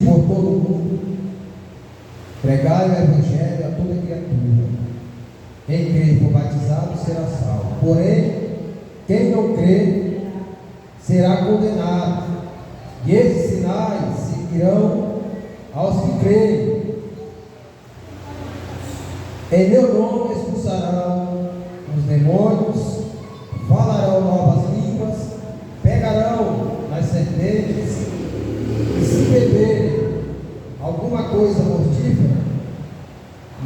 por todo mundo, pregai o Evangelho a toda criatura. Quem crer e for batizado será salvo. Porém, quem não crer será condenado. E esses sinais seguirão aos que crerem. Em meu nome expulsarão os demônios, falarão novas línguas, pegarão nas serpentes, e se beberem alguma coisa mortífera,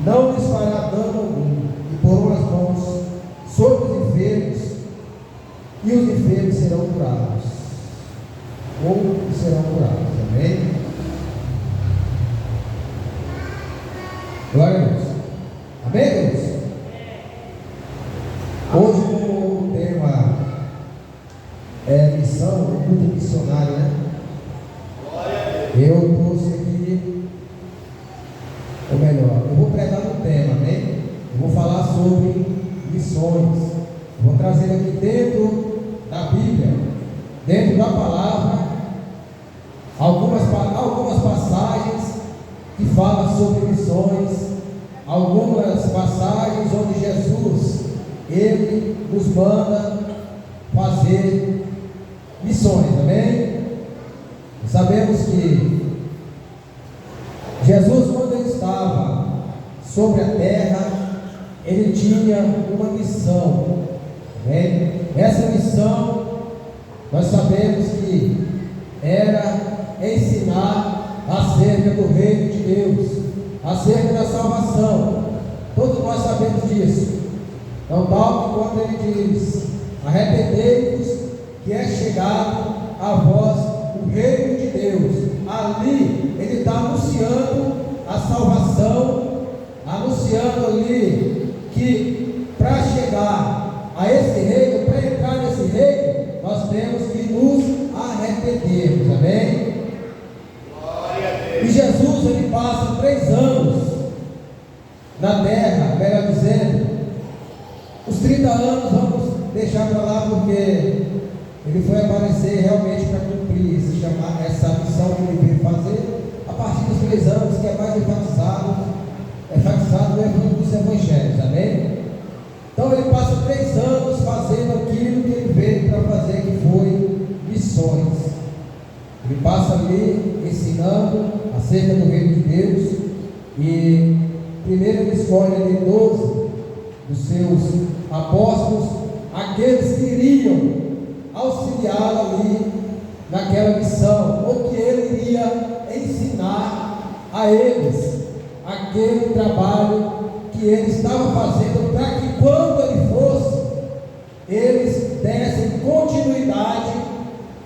não lhes fará dano algum, e porão as mãos sobre os enfermos, e os enfermos serão curados, ou serão curados. Amém? Glória a Deus. Amém, Deus? Hoje o tema é missão, o culto missionário, né? Eu trouxe aqui, ou melhor, eu vou pregar no tema, amém? Eu vou falar sobre missões. Eu vou trazer aqui dentro da Bíblia, dentro da palavra, algumas passagens que falam sobre missões, algumas passagens onde Jesus, Ele nos manda fazer missões, amém? Sabemos que Jesus, quando Ele estava sobre a terra, Ele tinha uma missão, amém? Essa missão, nós sabemos que era ensinar acerca do reino de Deus, acerca da salvação. Todos nós sabemos disso. Então, tal que quando Ele diz: arrependei-vos, que é chegado a vós o reino de Deus, ali Ele está anunciando a salvação, anunciando ali que para chegar a esse reino, para entrar nesse reino, nós temos que nos arrependermos, amém? E Jesus, Ele passa 3 anos na terra, melhor dizendo, os 30 anos vamos deixar para lá, porque Ele foi aparecer realmente para cumprir essa missão que Ele veio fazer a partir dos 3 anos, que é mais enfatizado nos evangelhos, amém? Então Ele passa 3 anos fazendo aquilo que Ele veio para fazer, que foi missões. Ele passa ali ensinando acerca do reino de Deus, e primeiro Ele escolhe ali 12 dos seus apóstolos, aqueles que iriam auxiliá-lo ali naquela missão, ou que Ele iria ensinar a eles aquele trabalho que Ele estava fazendo, para que quando Ele fosse, eles dessem continuidade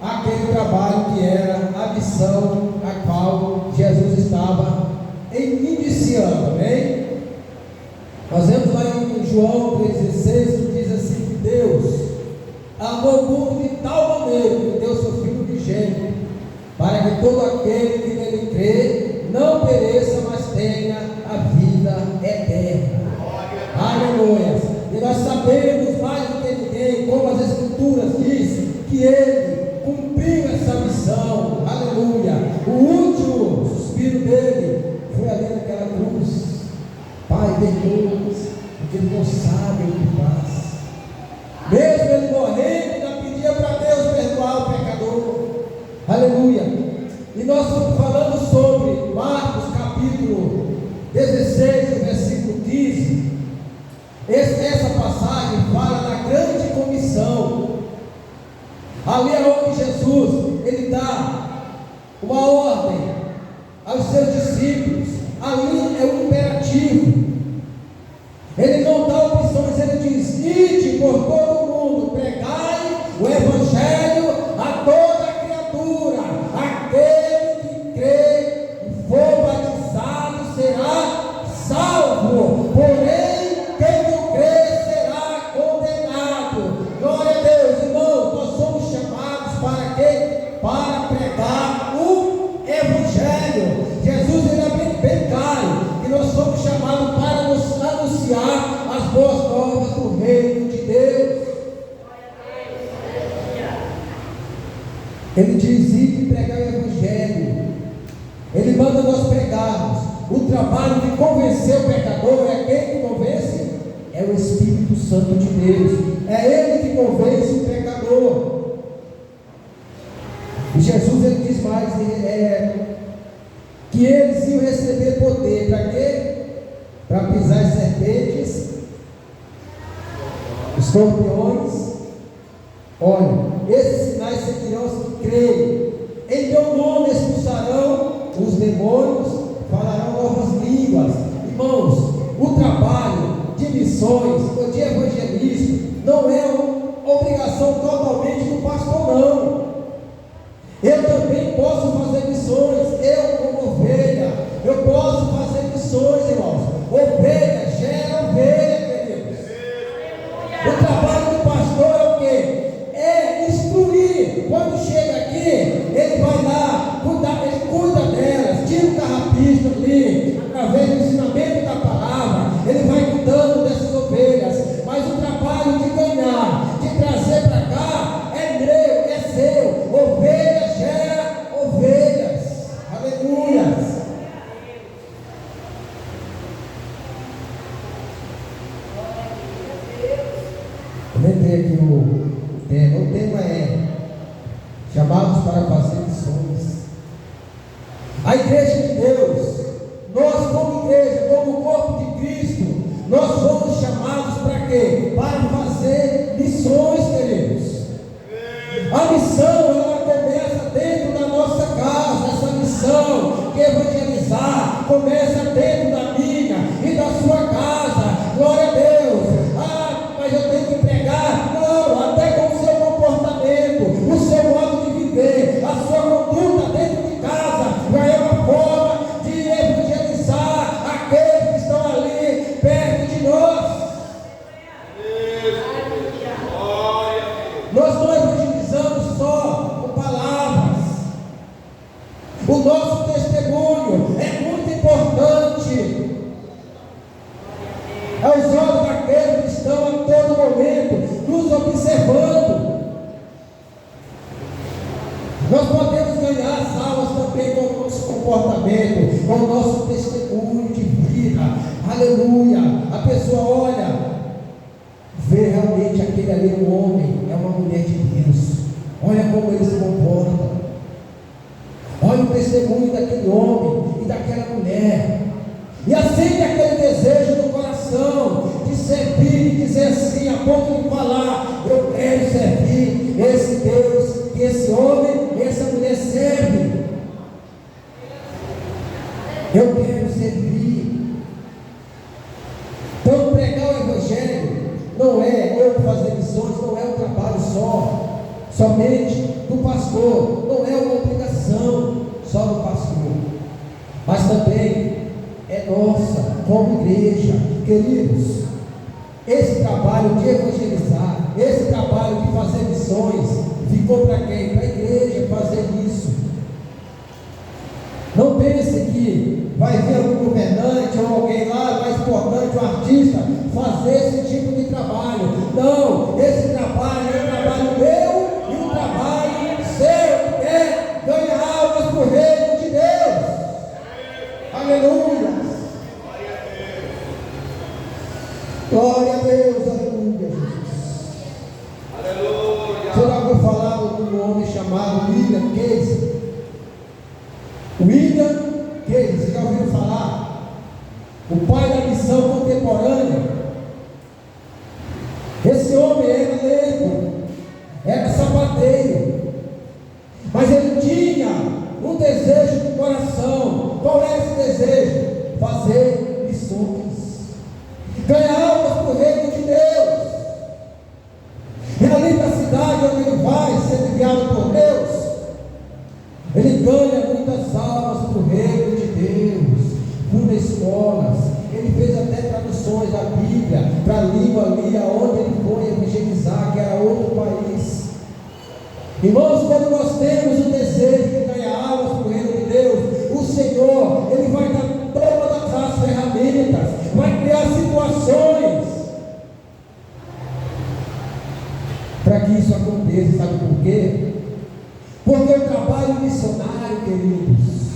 àquele trabalho que era a missão a qual Jesus estava iniciando, amém? Nós vemos lá em João 3,16, que diz assim: que Deus amou o mundo de tal maneira que deu seu Filho unigênito, para que todo aquele que nele crê não pereça, mas tenha a vida eterna. Aleluia! E nós sabemos mais do que ninguém, como as Escrituras dizem, que Ele cumpriu essa missão. Aleluia! O último suspiro dele foi ali naquela cruz. Pai, perdoa, porque Ele não sabe o que faz. Mesmo Ele morrendo, ainda pedia para Deus perdoar o pecador. Aleluia! E nós estamos falando sobre Marcos capítulo 16, versículo 15. Essa passagem fala da grande comissão. Ali é onde Jesus, Ele dá uma ordem aos seus discípulos. Ali é um imperativo. Ele não dá opções, Ele diz: ide por todo mundo, pregai o Evangelho a toda criatura. Aquele que crê e for batizado será salvo, porém quem não crê será condenado. Glória a Deus, irmãos. Nós somos chamados para quê? Para pregar o Evangelho. Jesus, Ele é bem claro que nós somos chamados para nos anunciar as boas novas do reino de Deus. trabalho de convencer o pecador é quem que convence? É o Espírito Santo de Deus. É Ele que convence o pecador. E Jesus, ele diz mais, que eles iam receber poder. Para quê? Para pisar as serpentes, escorpiões. Olha, esses sinais seguirão os que creem. Em teu nome expulsarão os demônios, falarão novas línguas. Irmãos, o trabalho de missões, ou de evangelismo, não é uma obrigação totalmente do pastor, não. Eu também posso fazer missões, eu como ovelha, eu posso fazer missões, irmãos. Ovelha gera ovelha, queridos. O trabalho do pastor é o quê? É instruir. Quando chega aqui, ele vai lá, ele cuida delas, tira o carrapicho ali, através do ensinamento da palavra, ele vai cuidando dessas ovelhas. Mas o trabalho de ganhar, de trazer para cá, é meu, é seu. Ovelha gera ovelhas. Aleluia. Eu lembrei aqui o tema. O tema é chamados para fazer missões. A igreja de Deus, nós como igreja, como corpo de Cristo, nós fomos chamados para quê? Para fazer missões, queridos. A missão, ela começa dentro da nossa casa. Essa missão que evangelizar começa dentro da minha e da sua casa. Glória a Deus. Ah, mas eu tenho que pregar. Não, até com o seu comportamento, o seu modo de viver, a sua conduta dentro de casa já é uma forma de evangelizar aqueles que estão ali perto de nós. Nós não evangelizamos só com palavras. O nosso testemunho é muito importante. Aos olhos daqueles que estão a todo momento nos observando. Nós podemos ganhar as almas também com o nosso comportamento, com o nosso testemunho de vida. Aleluia. A pessoa olha, vê realmente aquele ali, um homem, é uma mulher de Deus. Olha como ele se comporta. Olha o testemunho daquele homem e daquela mulher. E acende aquele desejo no coração de servir e dizer assim, a ponto de falar: eu quero servir esse Deus que esse homem e essa mulher servem. Eu quero servir. Então, pregar o Evangelho não é, ou fazer missões, não é um trabalho somente do pastor, não é uma obrigação só do pastor, mas também é nossa, como igreja. Queridos, esse trabalho de evangelizar, esse trabalho de fazer missões, ficou para quem? Para a igreja fazer isso. Não pense que vai vir algum governante ou alguém lá mais importante, um artista, fazer esse tipo de trabalho. Não, esse trabalho é um trabalho meu e um trabalho seu, que é ganhar almas para o reino de Deus. Aleluia. Glória a Deus, aleluia, Jesus. Aleluia. Você já ouviu falar de um homem chamado William Case? William Case, você já ouviu falar? O pai da missão contemporânea. Esse homem era leigo, era sapateiro, mas ele tinha um desejo no coração. Qual era esse desejo? Fazer missões, ganhar almas para o reino de Deus. E ali na cidade onde ele vai, sendo enviado por Deus, ele ganha muitas almas para o reino de Deus, funda escolas, ele fez até traduções da Bíblia para a língua ali aonde ele foi evangelizar, que era outro país. Irmãos, quando nós temos o desejo de ganhar almas para o reino de Deus, o Senhor, Ele vai dar todas as ferramentas, vai criar situações para que isso aconteça. Sabe por quê? Porque o trabalho missionário, queridos,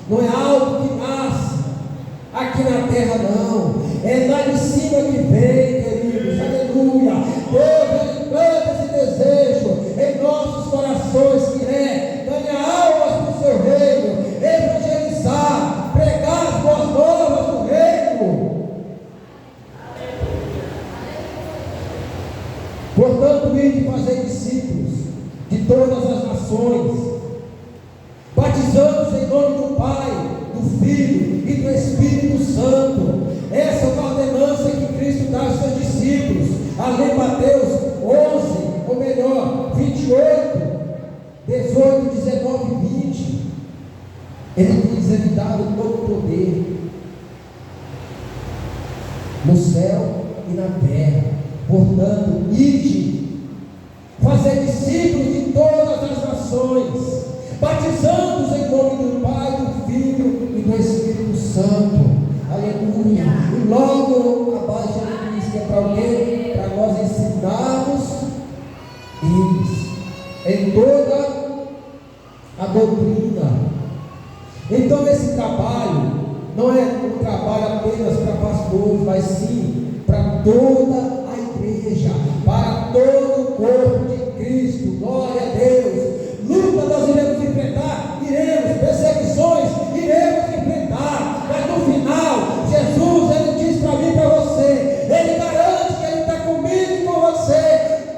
não é algo que nasce aqui na terra não, é lá de cima que vem, queridos, aleluia. Deus, Ele planta esse desejo em nossos corações, que é ganhar almas para o seu reino, evangelizar, pregar as boas novas do reino. Portanto, ide fazer discípulos de todas as nações, batizando-os em nome do Pai, do Filho e do Espírito Santo. Essa é uma ordenança que Cristo dá aos seus discípulos. Ali em Mateus 11, ou melhor, 28, 18, 19 e 20. Ele diz: Ele dá todo o poder no céu e na terra. Portanto, ide fazer discípulos de todas as nações, batizando-os em nome do Pai, do Filho e do Espírito Santo. Aleluia. E logo abaixo ele diz que é para o quê? Para nós ensinarmos eles em toda a doutrina. Então esse trabalho não é um trabalho apenas para pastores, mas sim para toda a igreja, para todo o corpo de Cristo. Glória a Deus. Luta nós iremos enfrentar, perseguições iremos enfrentar, mas no final, Jesus, Ele diz para mim e para você, Ele garante que Ele está comigo e com você,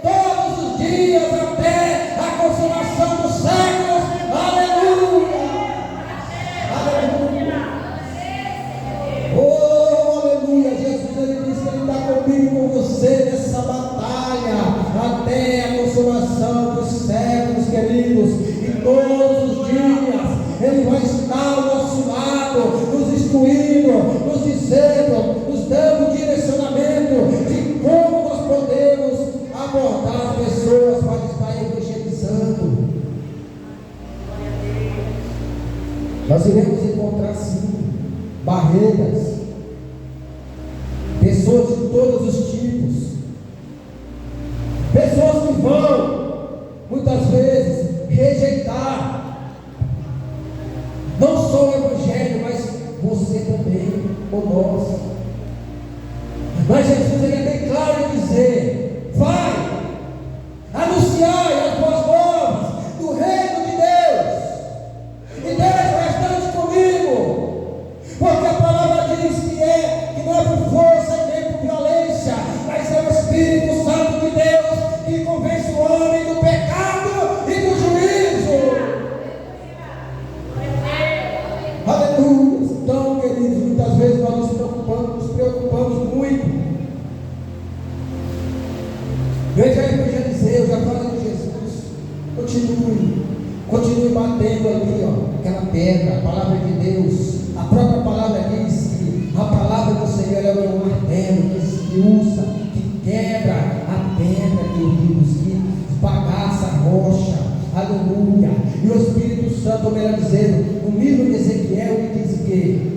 todos os dias, até a consumação dos séculos. Aleluia! Aleluia! Oh, aleluia! Jesus, Ele diz que Ele está comigo e com você nessa batalha, até a consumação dos séculos, queridos. E todos os dias Ele vai estar ao nosso lado, nos instruindo, nos dizendo, nos dando direcionamento de como nós podemos abordar as pessoas para estar evangelizando. Nós iremos encontrar sim barreiras, pessoas de todos os tipos, pessoas que vão muitas vezes rejeitar não só o Evangelho, mas você também, ou nós. Mas Jesus, Ele é bem claro em dizer: vai, anunciai as boas novas do reino de Deus, e Deus bastante comigo, porque a palavra diz que não é por força e nem por violência, mas é o Espírito Santo de Deus que convence o homem do pecado e do juízo. Aleluia. Então, queridos, muitas vezes nós nos preocupamos muito. Eu já evangelizei, eu já falei de Jesus. Continue batendo ali, aquela pedra, a palavra de Deus. A própria palavra diz que a palavra do Senhor é um martelo que esmiuça, que quebra a pedra, queridos, que esbagaça a rocha. Aleluia. E o Espírito Santo, melhor dizendo, no livro de Ezequiel, ele diz que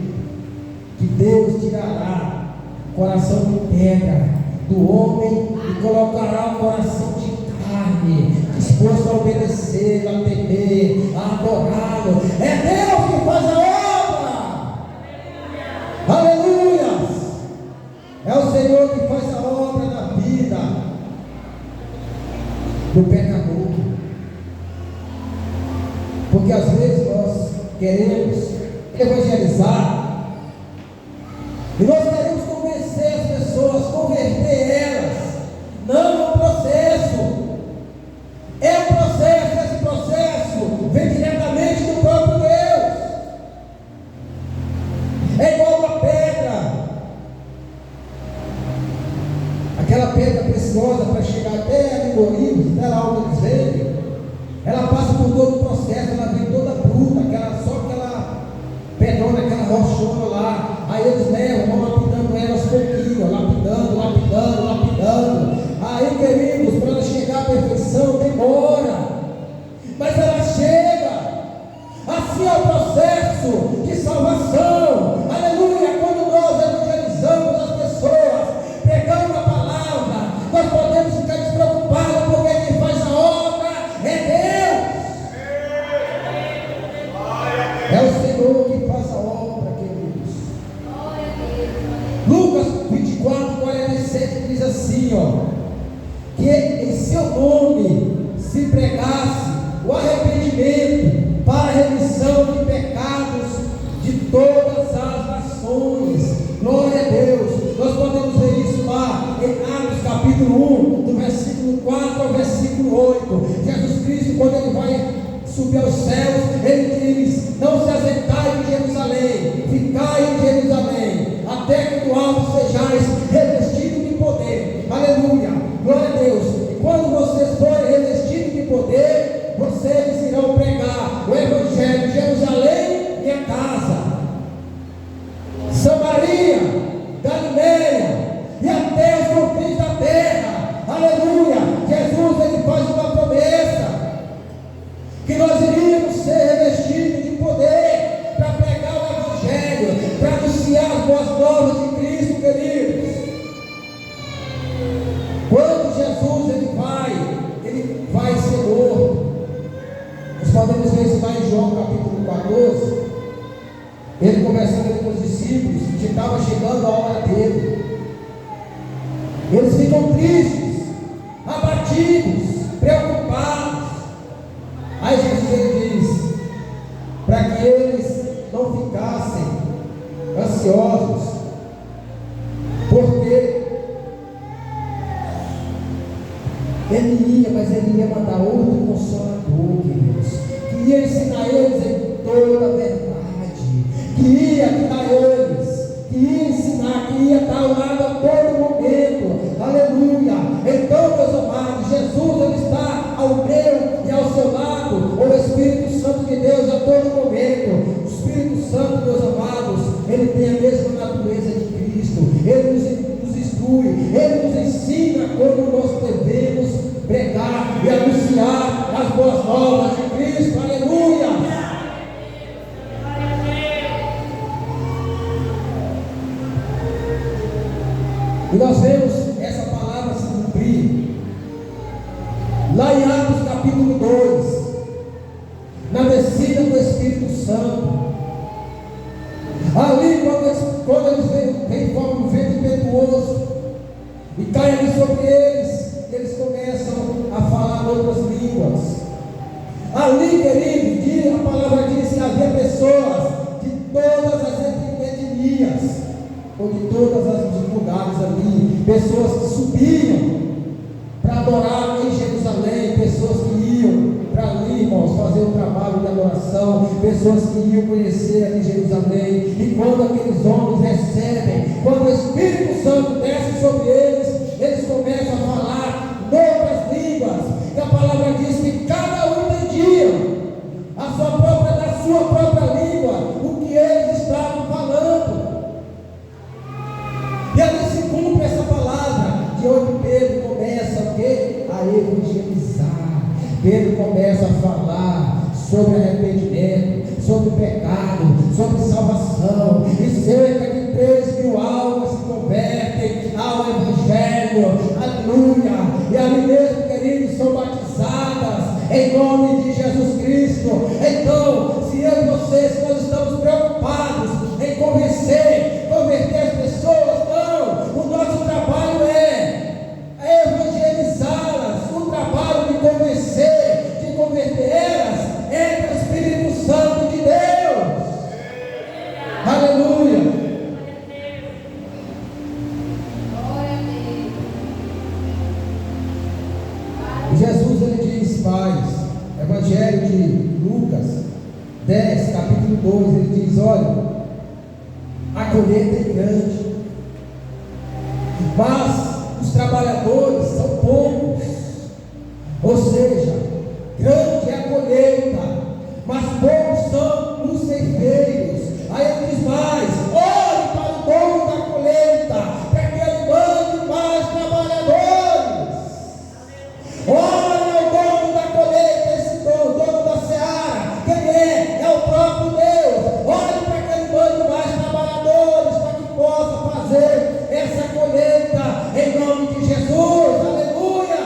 Deus tirará o coração de pedra do homem e colocará um coração de carne, disposto a obedecer, a temer, a adorá-lo. É Deus que faz a obra. Aleluia. É o Senhor que faz a obra na vida do pecador. Porque às vezes nós queremos evangelizar e nós queremos convencer as pessoas, converter elas. Não é um processo. É um processo. Esse processo vem diretamente do próprio Deus. É igual uma pedra, aquela pedra preciosa para chegar até a Migorinos, até lá onde eles vendem. Ela passa por todo o processo, ela vem toda bruta, só aquela pedrona, aquela rochona lá. Aí eles levam, vão lapidando ela aos pouquinhos, lapidando. Aí, queridos, para ela chegar à perfeição demora, mas ela chega. Assim é o processo de salvação. Aleluia. Quando nós evangelizamos as pessoas, pregando a palavra, nós podemos ficar despreocupados, porque quem faz a obra é Deus. É o Senhor que faz a obra, queridos. ó, que em seu nome se pregasse o arrependimento para a remissão de pecados de todas as nações. Glória a Deus. Nós podemos ver isso lá em Atos capítulo 1, do versículo 4 ao versículo 8. Jesus Cristo, quando ele vai subir aos céus, ele diz: não se assentai em Jerusalém, ficai em Jerusalém, até que do alto sejais revestidos de poder. Aleluia, glória a Deus. E quando vocês forem revestidos de poder, vocês irão pregar o Evangelho em Jerusalém, minha casa, Samaria, Galileia e até os confins da terra. Aleluia. Jesus, ele faz uma promessa que nós iríamos ser revestidos de poder para pregar o Evangelho, para anunciar as boas novas de Cristo, queridos. Quando Jesus ele vai ser morto. Nós podemos ver isso lá em João capítulo 14. Ele conversando com os discípulos, que estava chegando a hora dele. Eles ficam tristes, abatidos, preocupados. Aí Jesus ele diz para que eles não ficassem ansiosos, porque ele ia, mas ele ia mandar outro consolador, queridos, que ia ensinar eles em toda a verdade, que ia guiar eles, que ia ensinar, que ia estar ao lado a todo momento. Aleluia. Então, meus amados, Jesus ele está ao meu e ao seu lado, o Espírito Santo de Deus a todo momento. O Espírito Santo, meus amados, ele tem a mesma natureza de Cristo. Ele nos instrui, ele nos ensina como nós devemos pregar e anunciar as boas novas de Cristo. Aleluia. E nós vemos essa palavra se cumprir lá em Atos capítulo 2, na descida do Espírito Santo. Ali, quando eles vêm como um vento impetuoso e cai ali sobre eles começam a falar outras línguas. Ali, querido, a palavra diz que havia pessoas de todas as etnias, ou de todos os lugares ali, pessoas que subiam para adorar em Jerusalém, pessoas que iam para ali, irmãos, fazer um trabalho de adoração, pessoas que iam conhecer ali Jerusalém. E quando aqueles homens recebem, quando o Espírito Santo desce sobre eles começam a falar outras línguas, e a palavra diz que cada um entendia da sua própria língua o que eles estavam falando. E ali se cumpre essa palavra, de onde Pedro começa o quê? A evangelizar. Pedro começa a falar sobre arrependimento, sobre pecado, sobre salvação, e cerca de 3.000 almas se convertem ao Evangelho. Aleluia. E ali mesmo, queridos, são batizadas em nome de Jesus Cristo. Então, se eu e vocês, nós estamos preocupados em converter as pessoas, não, o nosso trabalho é evangelizá-las. O trabalho de converter elas é do Espírito Santo de Deus. Aleluia. Jesus ele diz, paz, Evangelho de Lucas 10, capítulo 2, ele diz: olha, a colheita é grande, mas os trabalhadores são poucos. Ou seja, grande é a colheita, mas poucos são os ceifeiros. Aí ele diz mais: ore para o dono da colheita, para que ele mande mais trabalhadores. Ore ao dono da colheita, esse dono da seara. Quem é? É o próprio Deus. Ore para que ele mande mais trabalhadores, para que possa fazer essa colheita em nome de Jesus. Aleluia.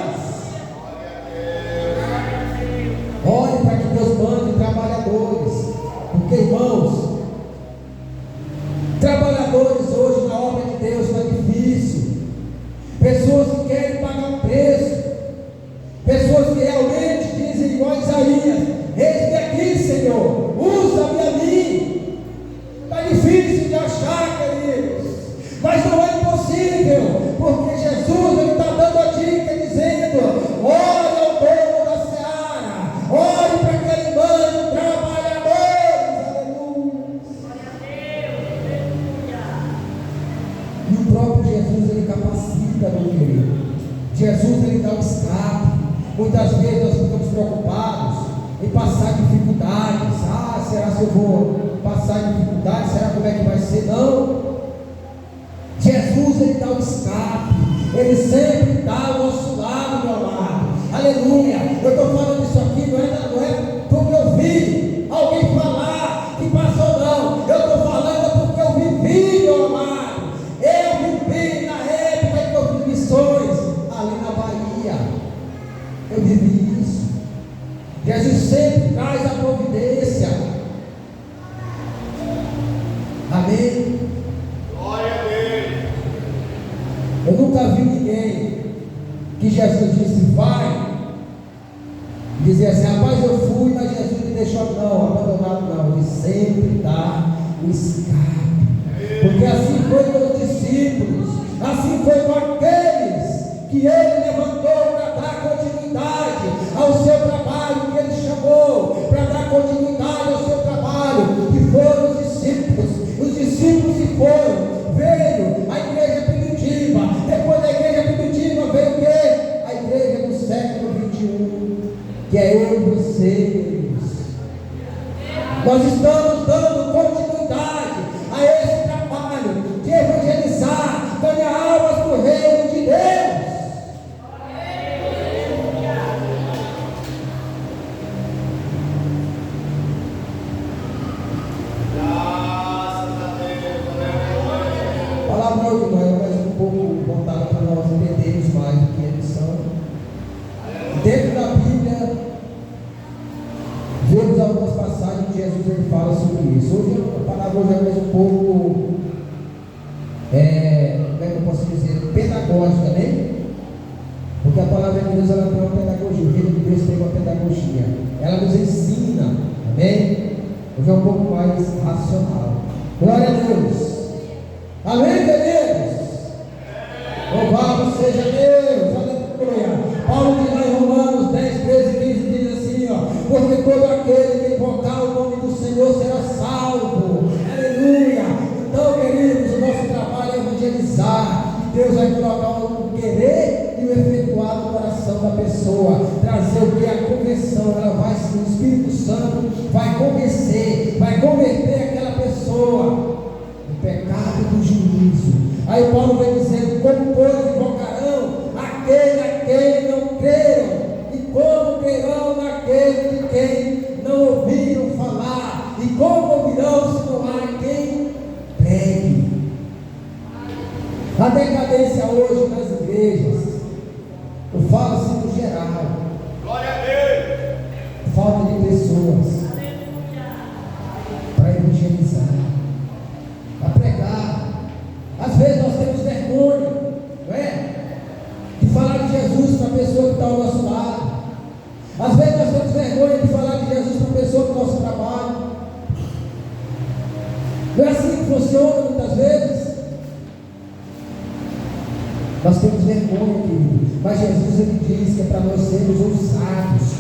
Ore para que Deus mande trabalhadores. Jesus ele capacita, meu querido. Jesus ele dá o escape. Muitas vezes nós ficamos preocupados em passar dificuldades. Será que eu vou passar dificuldades? Será como é que vai ser? Não. Jesus ele dá o escape. Ele sempre está ao nosso lado, meu amado. Aleluia. Eu estou falando isso aqui, não é porque eu vi alguém falar que passou, não. Eu estou falando porque eu vivi, meu amado. Eu vivi na época que eu fiz missões ali na Bahia. Eu vivi isso. Jesus sempre traz a providência. Amém. Glória a Deus. Eu nunca vi ninguém que Jesus disse vai, dizer assim, rapaz, eu fui, mas Jesus me deixou não, abandonado não. Ele sempre dá o escape. Porque assim foi com os discípulos, assim foi com aqueles que ele levantou para dar continuidade ao seu trabalho, que ele chamou para dar continuidade ao seu trabalho, que foram os discípulos. Os discípulos se foram, veio a igreja primitiva, depois da igreja primitiva veio o quê? A igreja do século 21, que é eu e você, queridos. Nós estamos dando continuidade a esse trabalho de evangelizar, ganhar almas para o reino de Deus. Palavra hoje não é mais um pouco voltada para nós entendermos mais o que eles são. Dentro da Bíblia, vemos algumas passagens que Jesus ele fala sobre isso. Hoje a palavra hoje é mais um pouco, como é que eu posso dizer, pedagógica, né? Porque a palavra de Deus ela tem uma pedagogia, o reino de Deus tem uma pedagogia. Ela nos ensina, amém? Hoje é um pouco mais racional. Glória a Deus. Amém, queridos? Louvado seja Deus, aleluia. Paulo diz lá em Romanos 10, 13, 15, diz assim, porque todo aquele que invocar o nome do Senhor será salvo, aleluia. Então, queridos, o nosso trabalho é evangelizar, e Deus vai colocar o querer e o efetuar no coração da pessoa, trazer o que é a conversão. Ela vai, o Espírito Santo vai converter aquela pessoa do pecado e do juízo. Aí Paulo vai dizendo, como pois invocarão aquele a quem não creram, e como crerão naquele de quem não ouviram falar, e como ouvirão se não há quem pregue. A decadência hoje nas igrejas, eu falo assim no geral, Glória a Deus. falta de pessoas para evangelizar, para pregar. Às vezes nós temos vergonha, não é? De falar de Jesus para a pessoa que está ao nosso lado. Às vezes nós temos vergonha de falar de Jesus para a pessoa do nosso trabalho. Não é assim que funciona muitas vezes? Nós temos vergonha, querido. Mas Jesus ele diz que é para nós sermos ousados.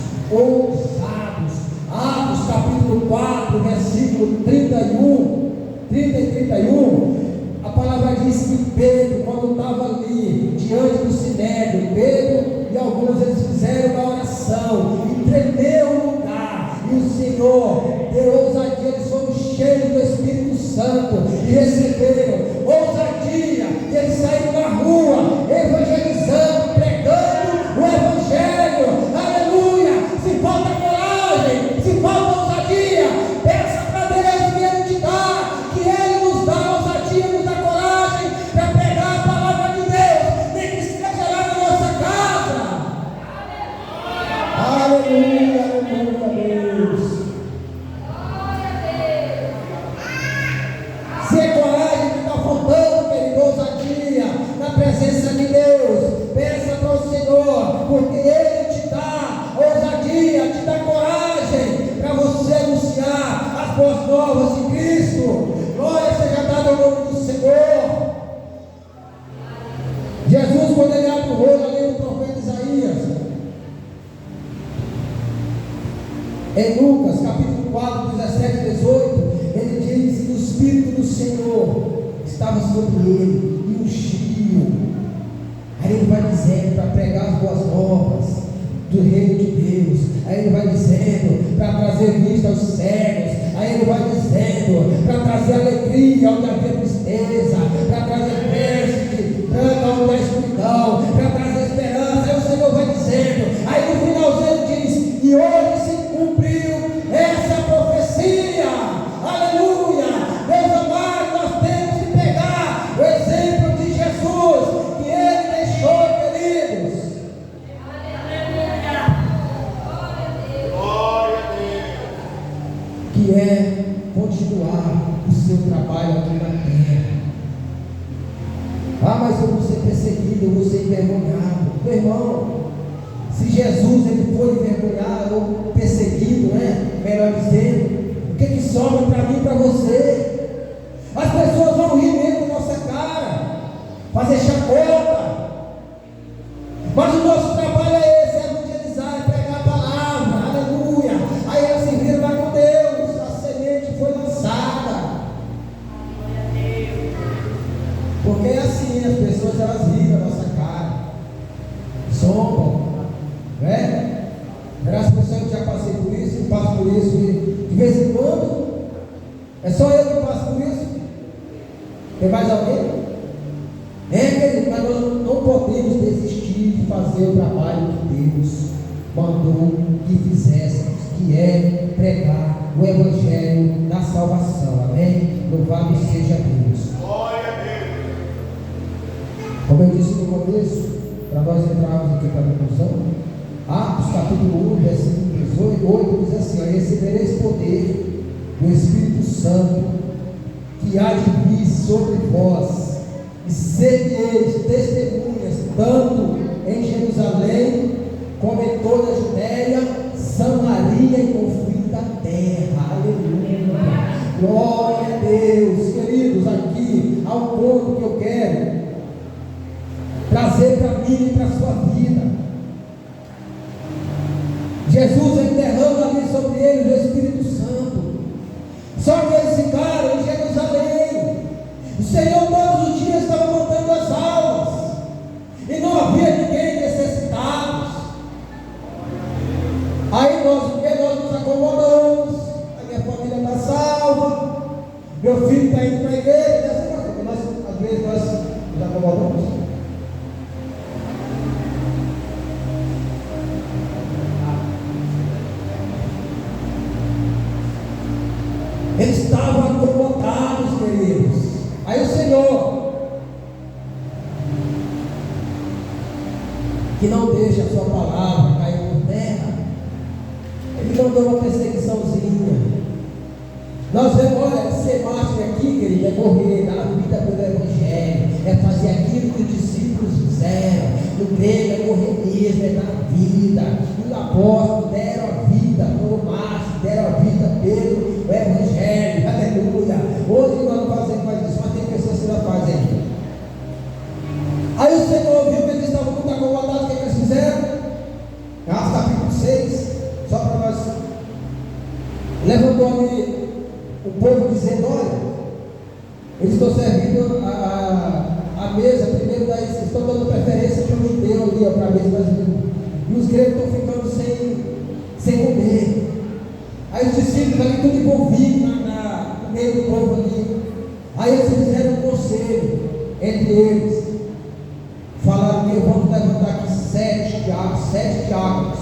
Atos capítulo 4, versículo 31, 30 e 31. A palavra diz que Pedro, quando estava ali diante do sinédrio, Pedro e alguns eles fizeram uma oração e tremeu o lugar, e o Senhor deu ousadia. Eles foram cheios do Espírito Santo e receberam ousadia, e eles saíram na rua evangelizando, pregando o Evangelho. Aleluia. Se falta coragem, se falta ousadia, peça para Deus que Ele te dá, que Ele nos dá ousadia, nos dá coragem para pregar a palavra de Deus, nem que esteja lá na nossa casa. Aleluia, aleluia, Deus. Se é coragem que está faltando, querido, ousadia na presença de Deus, peça para o Senhor, porque Ele te dá ousadia, te dá coragem para você anunciar as boas novas de Cristo. Glória seja dada ao nome do Senhor. Jesus, quando ele abre o rolo ali do profeta Isaías, em Lucas capítulo 4, 17 e 18, ele diz que o Espírito do Senhor estava sobre ele e ungiu vazio. Aí ele vai dizendo para pregar as boas novas do reino de Deus. Aí ele vai dizendo para trazer vista aos cegos. Aí ele vai dizendo para trazer alegria onde havia tristeza, para trazer veste branca onde há escuridão, para trazer esperança. Aí o Senhor vai dizendo. Aí no finalzinho ele diz: e hoje se cumpriu essa profecia. Aleluia! Meus amados, nós temos que pegar o exemplo de Jesus que ele deixou, queridos. Glória a Deus. Que é continuar o seu trabalho aqui na terra. Ah, mas eu vou ser perseguido, eu vou ser envergonhado. Meu irmão, se Jesus ele foi envergonhado ou perseguido, né? Melhor dizendo, o que sobra para mim e para você? As pessoas vão rir mesmo da nossa cara, fazer chacota. Mas o nosso trabalho é esse, é evangelizar, é pregar a palavra, aleluia. Aí ela se vira lá com Deus, a semente foi lançada. Porque é assim, as pessoas elas riem da nossa cara, zombam, né? Graças a Deus eu já passei por isso, e passo por isso de vez em quando. É só eu que passo por isso? Tem mais alguém? Querido, mas nós não podemos desistir de fazer o trabalho que Deus mandou que fizéssemos, que é pregar o Evangelho da salvação. Amém? Louvado seja Deus. Glória a Deus. Como eu disse no começo, para nós entrarmos aqui para a conclusão, Atos capítulo 1, versículo 8 diz assim: recebereis poder do Espírito Santo que há de vir sobre vós, e sereis testemunhas tanto em Jerusalém como em toda a Judéia, Samaria e no fim da terra. Aleluia, glória a Deus. Queridos, aqui há um ponto que eu quero trazer para mim e para a sua vida. Jesus ele derrama ali sobre eles o Espírito Santo. Só que eles ficaram em Jerusalém. O Senhor todos os dias estava mandando as almas, e não havia ninguém necessitado. Aí nós nos acomodamos. A minha família está salva, meu filho está indo para a igreja. Às vezes nós nos acomodamos. Eles estavam acomodados, queridos. Aí o Senhor, que não deixa a sua palavra cair por terra, Ele mandou uma perseguiçãozinha. Nós vemos, olha, ser mártir aqui, querido, é morrer, dar a vida pelo Evangelho, é fazer aquilo que os discípulos fizeram. No grego é morrer mesmo, é dar a vida. E os apóstolos deram a vida pelo mártir, deram a vida pelo Evangelho, aleluia. Hoje nós não fazemos mais isso, mas tem pessoas que não fazem. Aí o Senhor viu que eles estavam muito acomodados. O que eles fizeram? Atos capítulo 6, só para nós. Levantou ali o povo dizendo: olha, eles estão servindo a mesa, primeiro eles estão dando preferência para o judeu ali, para a mesa brasileira. E os gregos estão ficando sem comer. Aí os discípulos ali tudo envolvidos no meio do povo ali. Aí eles fizeram um conselho entre eles. Falaram que vamos levantar aqui 7 diáconos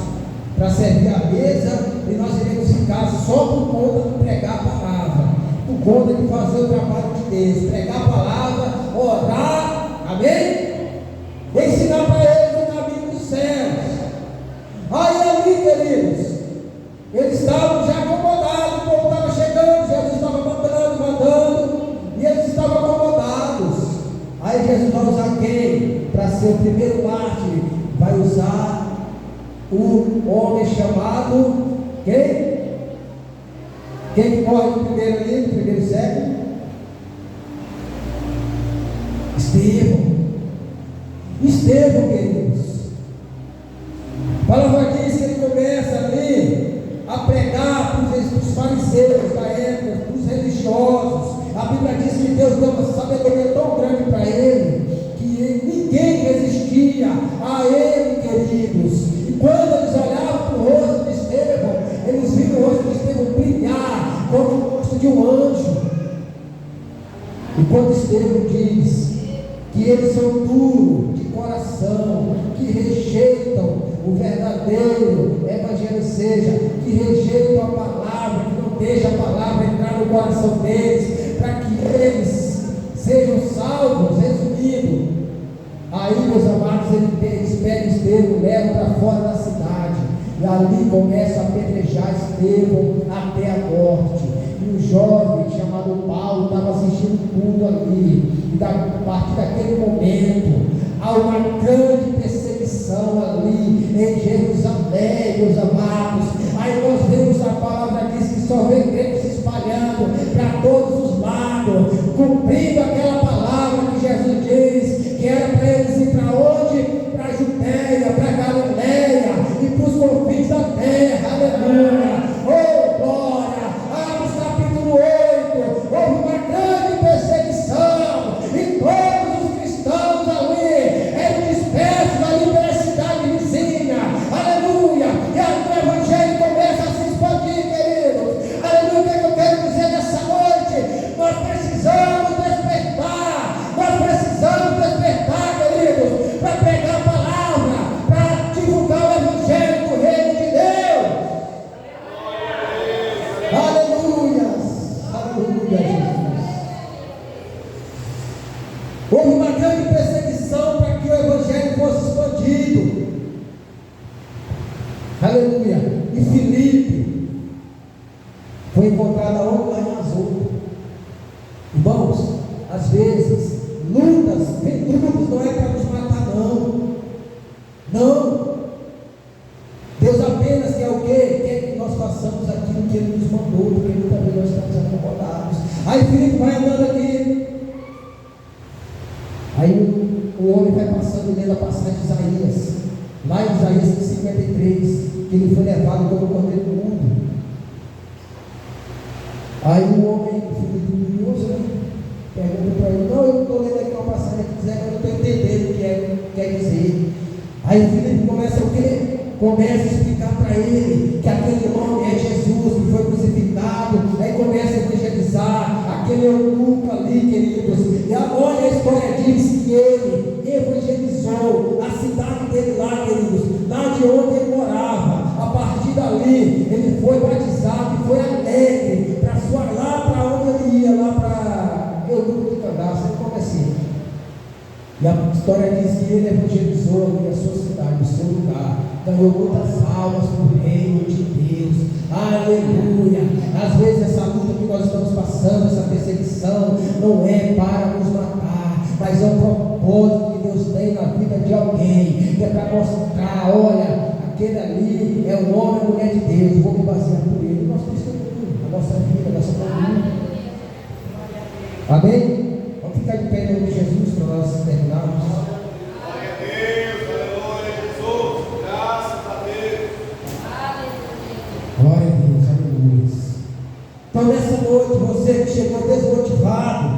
para servir a mesa, e nós iremos ficar só por conta de pregar a palavra, por conta de fazer o trabalho de Deus, pregar a palavra, orar, amém? Ensinar para eles o caminho dos céus. Aí ali, queridos, eles estavam já acomodados, o povo estava chegando, Jesus estava mandando, e eles estavam acomodados. Aí Jesus vai usar quem? Para ser o primeiro mártir, vai usar o homem chamado, quem? Quem que morre no primeiro ali, no primeiro século? Estevão, queridos. A palavra diz que ele começa ali a pregar para os fariseus da época, para os religiosos. A Bíblia diz que Deus deu uma sabedoria tão grande para ele, que E quando Estevão diz que eles são duros de coração, que rejeitam o verdadeiro evangelho, seja, que rejeitam a palavra, que não deixa a palavra entrar no coração deles, para que eles sejam salvos, resumindo, aí, meus amados, eles pegam Estevão, levam para fora da cidade, e ali começam a apedrejar Estevão até a morte. E um jovem chamado Paulo estava assistindo tudo ali, e a partir daquele momento há uma grande perseguição ali em Jerusalém, meus amados. Aí nós vemos a palavra diz que só vem crente se espalhando para todos os lados, cumprindo aquela palavra que Jesus diz que era para eles ir para onde? Para a Judéia, para a Galileia e para os confins da terra. Aleluia! Oh, glória! Atos capítulo 8, houve uma grande perseguição e todos os cristãos ali eram dispersos ali pela cidade vizinha. Aleluia! E aí o evangelho começa a se expandir, queridos. Aleluia! O que eu quero dizer nessa noite? Nós precisamos despertar. Nós precisamos despertar, queridos, para pegar a palavra, para divulgar o evangelho do reino de Deus. Aleluia! Aleluia, Jesus. Houve uma grande perseguição para que o evangelho fosse expandido. Aleluia! E Filipe foi encontrado aonde? Lá em Azoto. Irmãos, às vezes, lutas não é para nos matar, não. Não. Deus apenas quer o quê? Quer que nós façamos aquilo que Ele nos mandou, porque muitas vezes nós estamos acomodados. Aí Filipe vai andando aqui. Aí o homem vai passando, lendo a passagem de Isaías. Lá em Isaías 53, que ele foi levado como cordeiro do mundo. Aí o homem, Filipe curioso, né? Pergunta para ele: não, eu não estou lendo aqui uma passagem que diz, eu não estou entendendo o que quer dizer. Aí Filipe começa o quê? Começa a explicar para ele que aquele nome é Jesus, que foi crucificado. Aí começa a evangelizar aquele eunuco ali, queridos. E agora a história diz que ele evangelizou a cidade dele lá, queridos, lá de onde ele morava. A partir dali ele foi batizado e foi alegre lá para onde ele ia, lá para eunuco de Candaço, ele começou. E a história diz que ele evangelizou ali a sua cidade, o seu lugar, ganhou muitas almas para o reino de Deus. Aleluia! Às vezes essa luta que nós estamos passando, essa perseguição, não é para nos matar, mas é um propósito que Deus tem na vida de alguém, que é para mostrar: olha, aquele ali é um homem ou mulher de Deus, vou me basear por ele. Nós testemunhamos a nossa vida, a nossa família. Amém? Vamos ficar de pé em nome de Jesus para nós terminarmos. Glória a Deus, aleluia, Jesus, graças a Deus. Glória a Deus, aleluia. Então nessa noite, você que chegou desmotivada,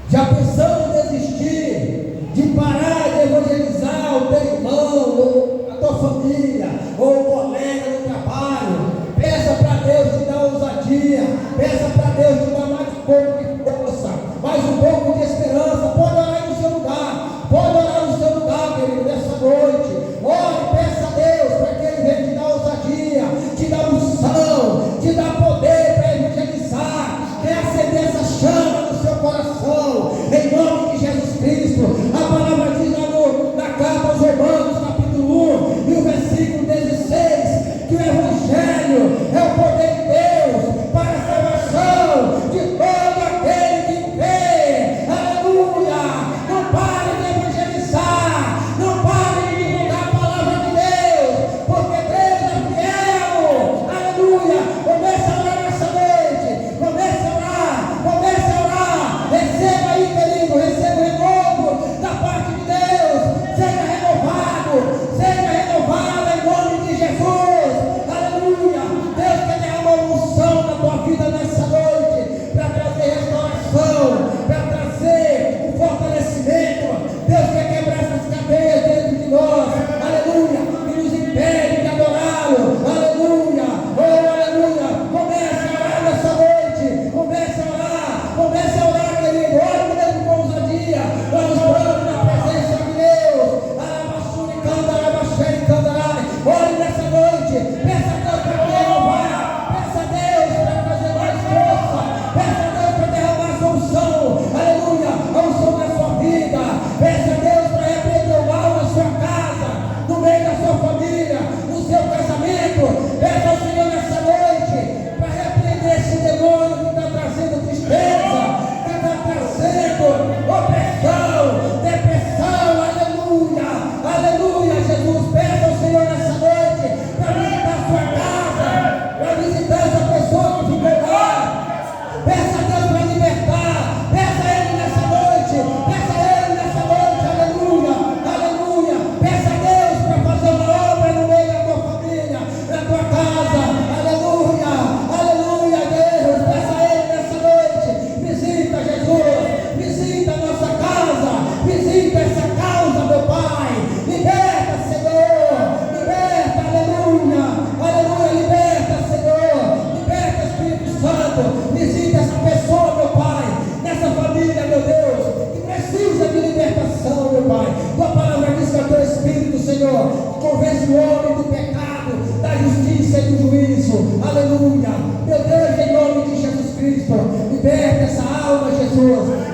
já pensando em desistir, de parar de evangelizar o teu irmão, ou a tua família, ou o colega no trabalho, peça para Deus te dar ousadia, peça para Deus te dar mais um pouco de força, mais um pouco de esperança. Pode orar aí no seu lugar, pode orar no seu lugar, querido, nessa noite. Ore, peça a Deus para que Ele venha te dar ousadia, te dar unção, te dar poder para evangelizar, pessoas